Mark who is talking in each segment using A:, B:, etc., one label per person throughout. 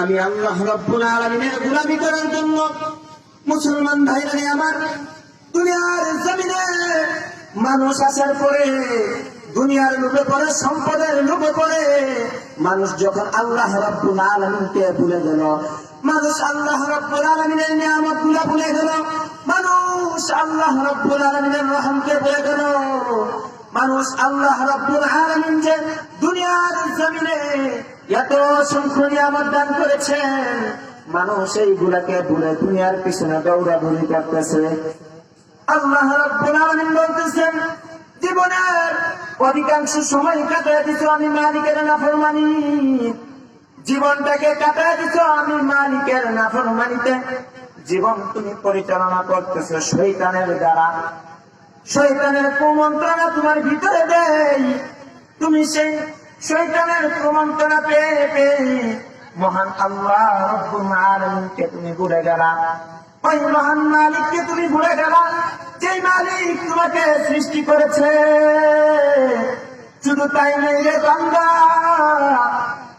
A: আমি আল্লাহ রাব্বুল আলামিনের গোলামি করার জন্য মুসলমান ভাইরা আমার দুনিয়ার জমিনে মানুষ আসার পরে দুনিয়ার লোভে পড়ে, সম্পদের লোভে পড়ে মানুষ যখন আল্লাহ রাব্বুল আলামিনকে ভুলে গেল, মানুষ আল্লাহ রাব্বুল আলামিনের নিয়ামতগুলো ভুলে গেল, মানুষ আল্লাহ রাব্বুল আলামিনের রহমতকে ভুলে গেল, মানুষ আল্লাহ রাব্বুল আলামিন যে দুনিয়ার জমিনে এত অসংখ্য নিয়ামত দান করেছেন, মানুষ এইগুলাকে ভুলে দুনিয়ার পিছনে দৌড়াদৌড়ি করতেছে। আল্লাহ রাব্বুল আলামিন বলতেছেন, জীবনের অধিকাংশ সময় কাটায় দিছো আমি মালিকের নাফরমানি, জীবনটাকে কাটায় দিছো আমি মালিকের নাফরমানিতে। জীবন তুমি পরিচালনা করতেছো শয়তানের দ্বারা, শয়তানের কুমন্ত্রণা তোমার ভিতরে দেয়, তুমি সেই শয়তানের কুমন্ত্রণা পেয়ে পেয়ে মহান আল্লাহ রাব্বুল আলামিনকে তুমি ভুলে গেলা, ওই মহান মালিককে তুমি ভুলে গেলা, যে মালিক তোমাকে সৃষ্টি করেছে। শুধু তাই নেই রে বান্দা,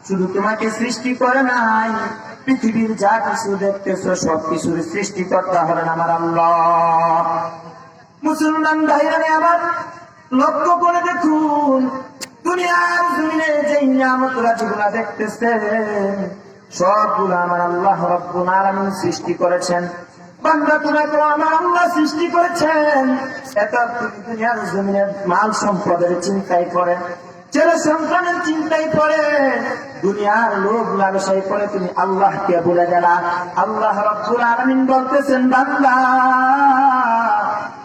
A: শুধু তোমাকে সৃষ্টি করে নাই, পৃথিবীর যা কিছু দেখতেছ সবকিছুর সৃষ্টিকর্তা হলেন আমার আল্লাহ। মুসলমান ভাইরা আমার লক্ষ্য করে দেখুন, দুনিয়ার জমিনে যে নিয়ামতগুলা যেগুলা দেখতেছেন সবগুলো আমার আল্লাহ রাব্বুল আলামিন সৃষ্টি করেছেন। বান্দা তোমাকে আমার আল্লাহ সৃষ্টি করেছেন, এত দুনিয়ার জমিনের মাল সম্পদের চিন্তাই করে, ছেলে সন্তানের চিন্তাই করে, দুনিয়ার লোভ লালসাই করে তুমি আল্লাহকে ভুলে গেলা। আল্লাহ রাব্বুল আলামিন বলতেছেন, বান্দা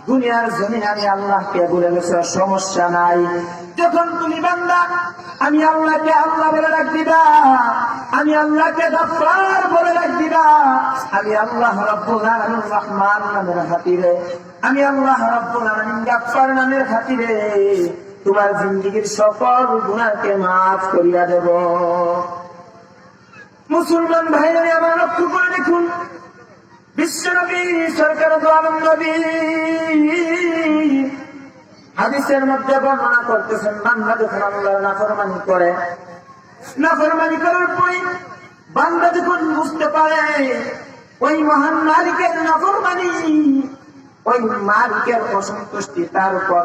A: দুনিয়ার জমিনে আমি আল্লাহকে ভুলে গেছি, সমস্যা নাই। যখন তুমি বান্দা আমি আল্লাহকে আল্লাহ বলে ডাক দিবা, আমি আল্লাহকে গফফার বলে ডাক দিবা, আমি আল্লাহ রাব্বুল আলামিন রহমান নামের খাতিরে, আমি আল্লাহ রাব্বুল আলামিন গফফার নামের খাতিরে তোমার জিন্দেগীর সকল গুনাহকে মাফ করিয়া দেব। মুসলমান ভাইরা আমার লক্ষ্য করে দেখুন, বিশ্বনবী সরকার দু আলম নবী হাদিসের মধ্যে বর্ণনা করতেছেন, বান্দা যখন আল্লাহর নাফরমানি করে, নাফরমানি করার পরে বান্দা যখন বুঝতে পারে ওই মহান মালিকের নাফরমানি, ওই মালিকের অসন্তুষ্টি তার উপর,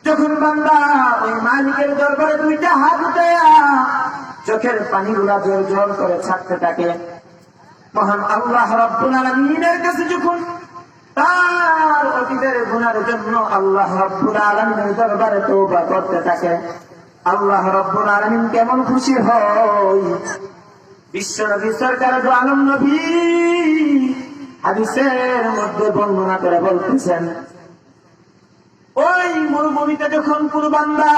A: যখন বান্দা ওই মালিকের দরবারে দুইটা হাত উঠায়া চোখের পানিগুলা জোর জোর করে ছাড়তে থাকে, মহান আল্লাহ রাব্বুল আলামিনের কাছে যখন তার অতীতের গুনার জন্য আল্লাহ রাব্বুল আলামিনের দরবারে তওবা করতে থাকে, আল্লাহ রাব্বুল আলামিন কেমন খুশি হয়। বিশ্বনবী সরকার দু আলম নবী হাদিসের মধ্যে বর্ণনা করে বলতেছেন, ওই মরুভূমিতে যখন কোন বান্দা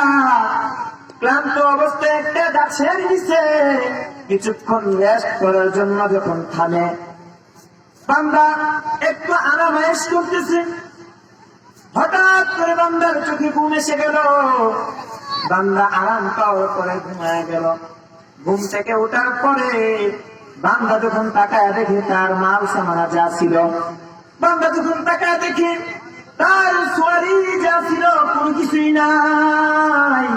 A: ক্লান্ত অবস্থায় একটা গাছের নিচে কিছুক্ষণ রেস্ট করার জন্য যখন থামে, বান্দা একটু আরামায়েশ করতেছে, হঠাৎ করে বান্দার চোখে ঘুম এসে গেল, বান্দা আরাম পাওয়ার পরে ঘুমায় গেল। ঘুম থেকে ওঠার পরে বান্দা যখন তাকায় দেখে তার মাল সামানা যা ছিল, বান্দা যখন তাকায় দেখে তার সোয়ারি যা ছিল কোনো কিছুই নাই,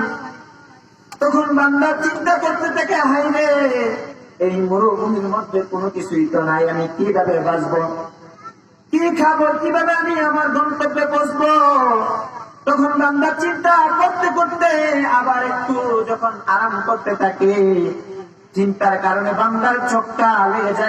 A: তখন বান্দা চিন্তা করতে থাকে, হায় রে এই মরুভূমির মধ্যে কোনো কিছুই তো নাই, আমি কিভাবে বাঁচবো, কি খাবো, কিভাবে আমি আমার গন্তব্যে পৌঁছবো। তখন বান্দা চিন্তা করতে করতে আবার একটু যখন আরাম করতে থাকে, চিন্তার কারণে বান্দার চোখটা লেগে যায়